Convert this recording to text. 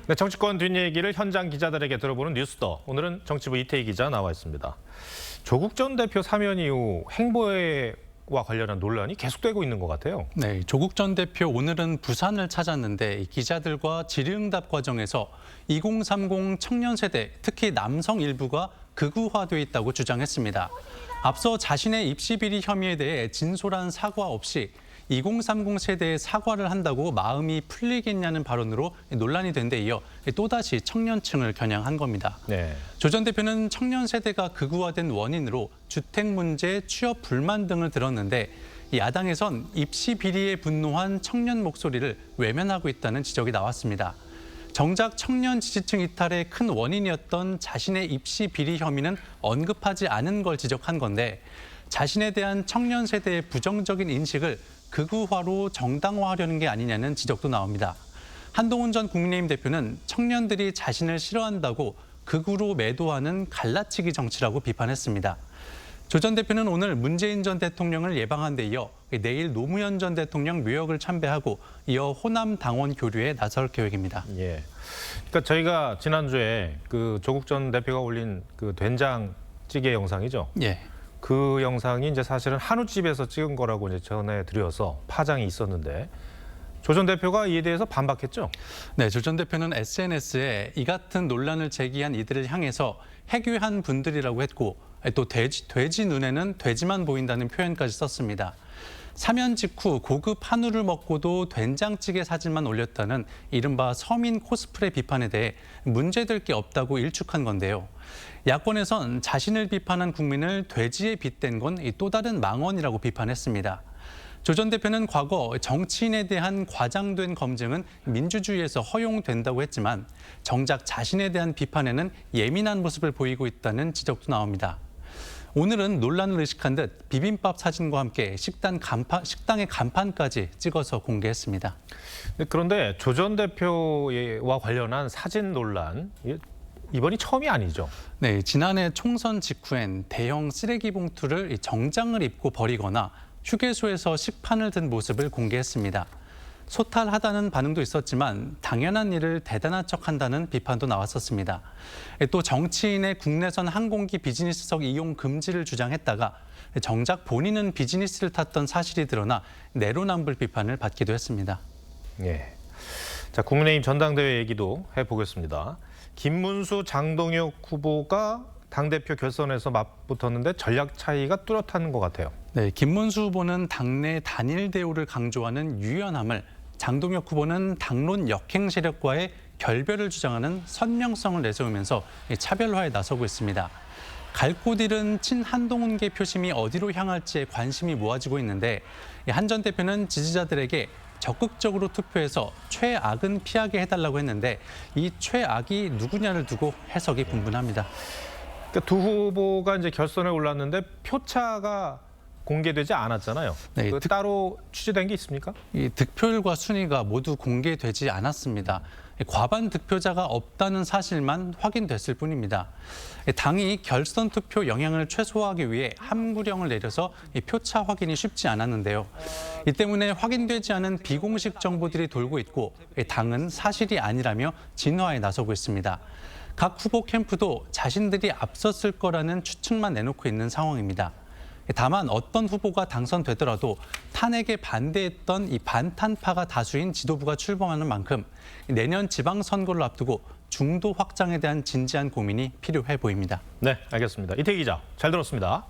네, 정치권 뒷얘기를 현장 기자들에게 들어보는 뉴스더. 오늘은 정치부 이태희 기자 나와 있습니다. 조국 전 대표 사면 이후 행보와 관련한 논란이 계속되고 있는 것 같아요. 네, 조국 전 대표 오늘은 부산을 찾았는데 질의응답 질의응답 과정에서 2030 청년 세대, 특히 남성 일부가 극우화돼 있다고 주장했습니다. 앞서 자신의 입시 비리 혐의에 대해 진솔한 사과 없이 2030 세대에 사과를 한다고 마음이 풀리겠냐는 발언으로 논란이 된 데 이어 또다시 청년층을 겨냥한 겁니다. 네. 조 전 대표는 청년 세대가 극우화된 원인으로 주택 문제, 취업 불만 등을 들었는데 야당에선 입시 비리에 분노한 청년 목소리를 외면하고 있다는 지적이 나왔습니다. 정작 청년 지지층 이탈의 큰 원인이었던 자신의 입시 비리 혐의는 언급하지 않은 걸 지적한 건데 자신에 대한 청년 세대의 부정적인 인식을 극우화로 정당화하려는 게 아니냐는 지적도 나옵니다. 한동훈 전 국민의힘 대표는 청년들이 자신을 싫어한다고 극우로 매도하는 갈라치기 정치라고 비판했습니다. 조 전 대표는 오늘 문재인 전 대통령을 예방한 데 이어 내일 노무현 전 대통령 묘역을 참배하고 이어 호남 당원 교류에 나설 계획입니다. 예. 그러니까 저희가 지난주에 그 조국 전 대표가 올린 그 된장찌개 영상이죠. 예. 그 영상이 이제 사실은 한우집에서 찍은 거라고 이제 전해드려서 파장이 있었는데 조 전 대표가 이에 대해서 반박했죠. 네, 조 전 대표는 SNS에 이 같은 논란을 제기한 이들을 향해서 해괴한 분들이라고 했고 또 돼지 눈에는 돼지만 보인다는 표현까지 썼습니다. 사면 직후 고급 한우를 먹고도 된장찌개 사진만 올렸다는 이른바 서민 코스프레 비판에 대해 문제될 게 없다고 일축한 건데요. 야권에선 자신을 비판한 국민을 돼지에 빗댄 건 또 다른 망언이라고 비판했습니다. 조 전 대표는 과거 정치인에 대한 과장된 검증은 민주주의에서 허용된다고 했지만 정작 자신에 대한 비판에는 예민한 모습을 보이고 있다는 지적도 나옵니다. 오늘은 논란을 의식한 듯 비빔밥 사진과 함께 식당의 간판까지 찍어서 공개했습니다. 그런데 조 전 대표와 관련한 사진 논란, 이번이 처음이 아니죠. 네, 지난해 총선 직후엔 대형 쓰레기 봉투를 정장을 입고 버리거나 휴게소에서 식판을 든 모습을 공개했습니다. 소탈하다는 반응도 있었지만 당연한 일을 대단한 척한다는 비판도 나왔었습니다. 또 정치인의 국내선 항공기 비즈니스석 이용 금지를 주장했다가 정작 본인은 비즈니스를 탔던 사실이 드러나 내로남불 비판을 받기도 했습니다. 예. 자, 국민의힘 전당대회 얘기도 해보겠습니다. 김문수, 장동혁 후보가 당대표 결선에서 맞붙었는데 전략 차이가 뚜렷한 것 같아요. 네, 김문수 후보는 당내 단일 대우를 강조하는 유연함을, 장동혁 후보는 당론 역행 세력과의 결별을 주장하는 선명성을 내세우면서 차별화에 나서고 있습니다. 갈 곳 잃은 친한동훈계 표심이 어디로 향할지에 관심이 모아지고 있는데 한 전 대표는 지지자들에게 적극적으로 투표해서 최악은 피하게 해달라고 했는데 이 최악이 누구냐를 두고 해석이 분분합니다. 그러니까 두 후보가 이제 결선에 올랐는데 표차가 공개되지 않았잖아요. 네, 따로 취재된 게 있습니까? 이 득표율과 순위가 모두 공개되지 않았습니다. 과반 득표자가 없다는 사실만 확인됐을 뿐입니다. 당이 결선 투표 영향을 최소화하기 위해 함구령을 내려서 표차 확인이 쉽지 않았는데요. 이 때문에 확인되지 않은 비공식 정보들이 돌고 있고 당은 사실이 아니라며 진화에 나서고 있습니다. 각 후보 캠프도 자신들이 앞섰을 거라는 추측만 내놓고 있는 상황입니다. 다만 어떤 후보가 당선되더라도 탄핵에 반대했던 이 반탄파가 다수인 지도부가 출범하는 만큼 내년 지방선거를 앞두고 중도 확장에 대한 진지한 고민이 필요해 보입니다. 네, 알겠습니다. 이태희 기자, 잘 들었습니다.